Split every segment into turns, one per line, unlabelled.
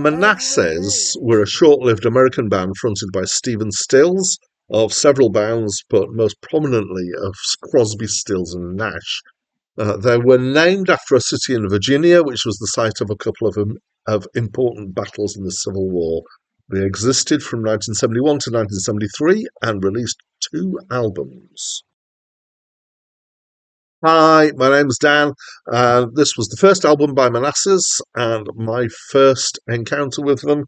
Manasses were a short-lived American band fronted by Stephen Stills of several bands, but most prominently of Crosby, Stills and Nash. They were named after a city in Virginia, which was the site of a couple of important battles in the Civil War. They existed from 1971 to 1973 and released 2 albums. Hi, my name's Dan. This was the first album by Manasses and my first encounter with them.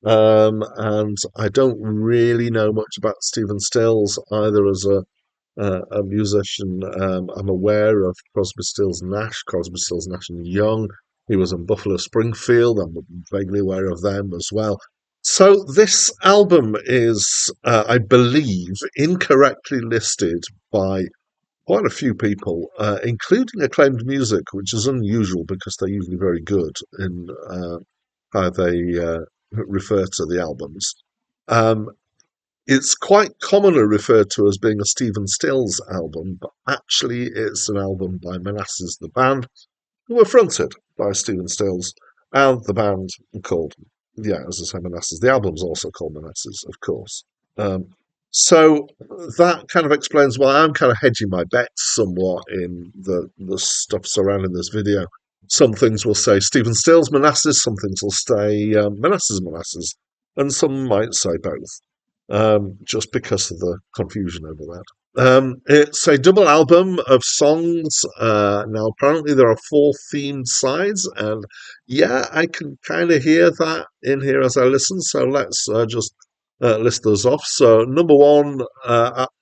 And I don't really know much about Stephen Stills either as a musician. I'm aware of Crosby, Stills, Nash, Crosby, Stills, Nash and Young. He was in Buffalo Springfield. I'm vaguely aware of them as well. So this album is, I believe, incorrectly listed by quite a few people, including Acclaimed Music, which is unusual because they're usually very good in how they refer to the albums. Um, it's quite commonly referred to as being a Stephen Stills album, but actually it's an album by Manasses, the band, who were fronted by Stephen Stills, and the band called, yeah, as I say, Manasses. The album's also called Manasses, of course. Um, so that kind of explains why I'm kind of hedging my bets somewhat in the stuff surrounding this video. Some things will say Stephen Stills Manasses, some things will say Manasses, and some might say both, just because of the confusion over that. It's a double album of songs. Now, apparently, there are 4 themed sides, and yeah, I can kind of hear that in here as I listen. So let's just list those off. So, number 1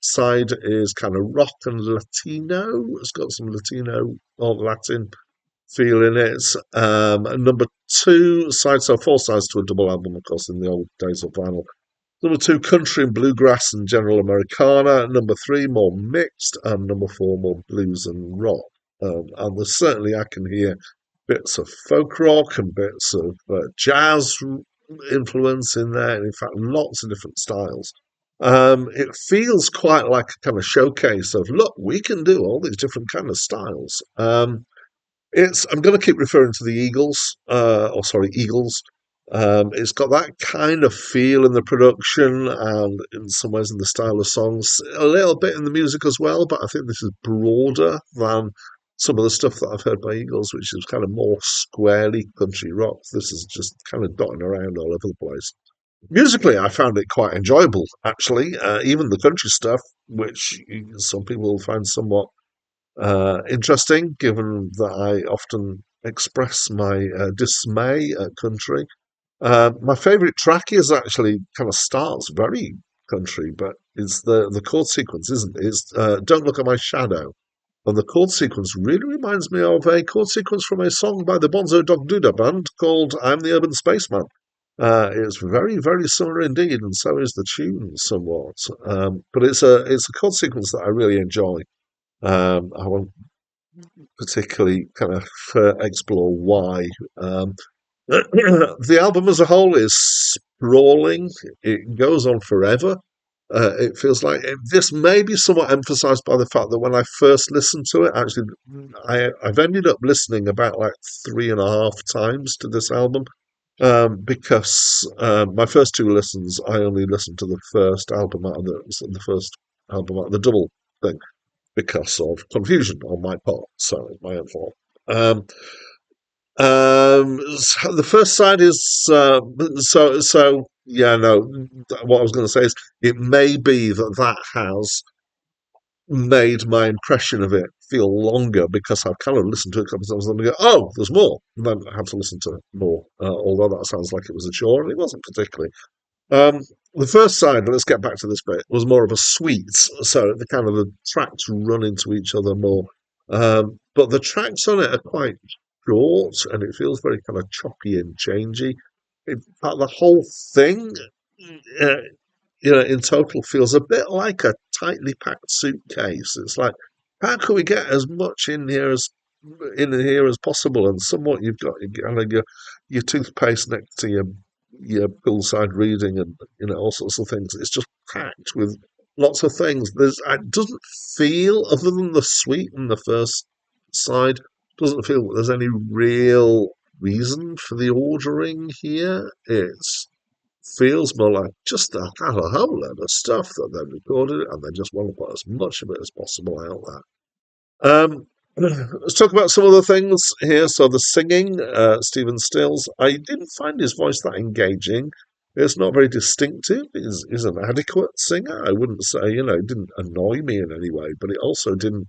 side is kind of rock and Latino. It's got some Latino or Latin feel in it. And number 2 side, so 4 sides to a double album, of course, in the old days of vinyl. Number 2, country and bluegrass and general Americana. Number 3, more mixed. And number 4, more blues and rock. And there's certainly, I can hear bits of folk rock and bits of jazz influence in there. And in fact, lots of different styles. It feels quite like a kind of showcase of, look, we can do all these different kind of styles. I'm going to keep referring to the Eagles, Eagles. It's got that kind of feel in the production and in some ways in the style of songs, a little bit in the music as well, but I think this is broader than some of the stuff that I've heard by Eagles, which is kind of more squarely country rock. This is just kind of dotting around all over the place. Musically, I found it quite enjoyable, actually, even the country stuff, which some people find somewhat interesting, given that I often express my dismay at country. My favourite track is actually kind of starts very country, but it's the chord sequence, isn't it? It's Don't Look at My Shadow. And the chord sequence really reminds me of a chord sequence from a song by the Bonzo Dog Duda Band called I'm the Urban Spaceman. It's very, very similar indeed, and so is the tune somewhat. But it's a chord sequence that I really enjoy. I won't particularly kind of explore why. The album as a whole is sprawling. It goes on forever. It feels like this may be somewhat emphasized by the fact that when I first listened to it, actually, I've ended up listening about like 3.5 times to this album because my first 2 listens, I only listened to the first album out of the first album out of the double thing because of confusion on my part. So it's my own fault. So the first side is so yeah. No, what I was going to say is it may be that has made my impression of it feel longer because I've kind of listened to it a couple of times and then go, oh, there's more. And then I have to listen to more. Although that sounds like it was a chore, and it wasn't particularly. The first side, let's get back to this bit, was more of a suite. So the kind of the tracks run into each other more. But the tracks on it are quite short and it feels very kind of choppy and changey. In fact, the whole thing, uh, in total feels a bit like a tightly packed suitcase. It's like, how can we get as much in here as possible? And somewhat you've got your toothpaste next to your poolside reading and all sorts of things. It's just packed with lots of things. It doesn't feel, other than the sweet in the first side, doesn't feel that there's any real reason for the ordering here. It feels more like just a kind of whole load of stuff that they've recorded, and they just want to put as much of it as possible out there. Let's talk about some other things here. So the singing, Stephen Stills, I didn't find his voice that engaging. It's not very distinctive. He's an adequate singer. I wouldn't say, it didn't annoy me in any way, but it also didn't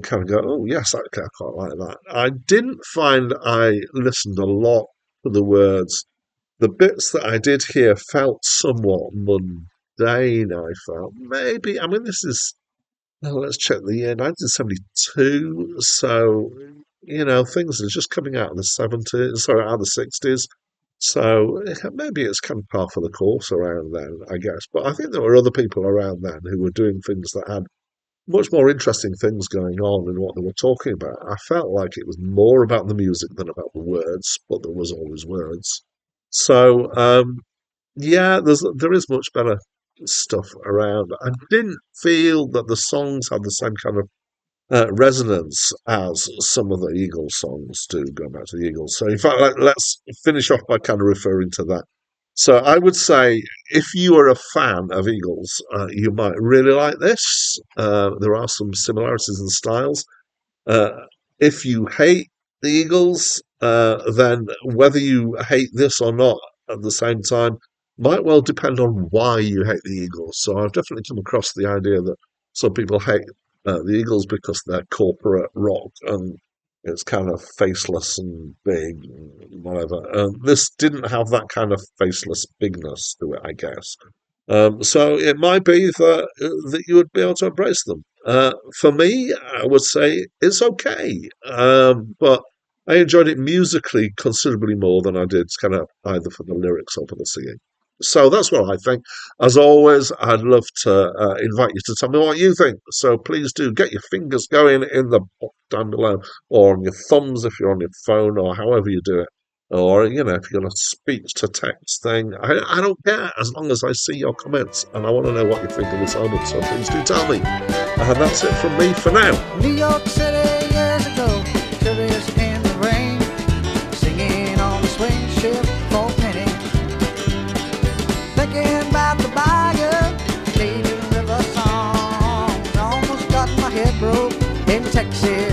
kind of go, oh, yes, I quite like that. I didn't find I listened a lot to the words. The bits that I did hear felt somewhat mundane, I felt. Maybe, I mean, this is, let's check the year, 1972. So, things are just coming out of the 70s, sorry, out of the 60s. So maybe it's kind of par for the course around then, I guess. But I think there were other people around then who were doing things that had much more interesting things going on in what they were talking about. I felt like it was more about the music than about the words, but there was always words. So yeah, there is much better stuff around. I didn't feel that the songs had the same kind of resonance as some of the Eagles songs do, going back to the Eagles. So in fact, let's finish off by kind of referring to that. So I would say if you are a fan of Eagles, you might really like this. There are some similarities in styles. Uh, if you hate the Eagles, then whether you hate this or not at the same time might well depend on why you hate the Eagles. So I've definitely come across the idea that some people hate the Eagles because they're corporate rock and it's kind of faceless and big and whatever. This didn't have that kind of faceless bigness to it, I guess. So it might be that you would be able to embrace them. For me, I would say it's okay, but I enjoyed it musically considerably more than I did kind of either for the lyrics or for the singing. So that's what I think. As always, I'd love to invite you to tell me what you think. So please do get your fingers going in the box down below, or on your thumbs if you're on your phone, or however you do it. Or, if you're going to speech to text thing, I don't care as long as I see your comments and I want to know what you think of this album. So please do tell me. And that's it from me for now.
New York City years ago, curious in the rain, singing on the swing ship for penny. Thinking about the bayou, Canadian river songs, almost got my head broke in Texas.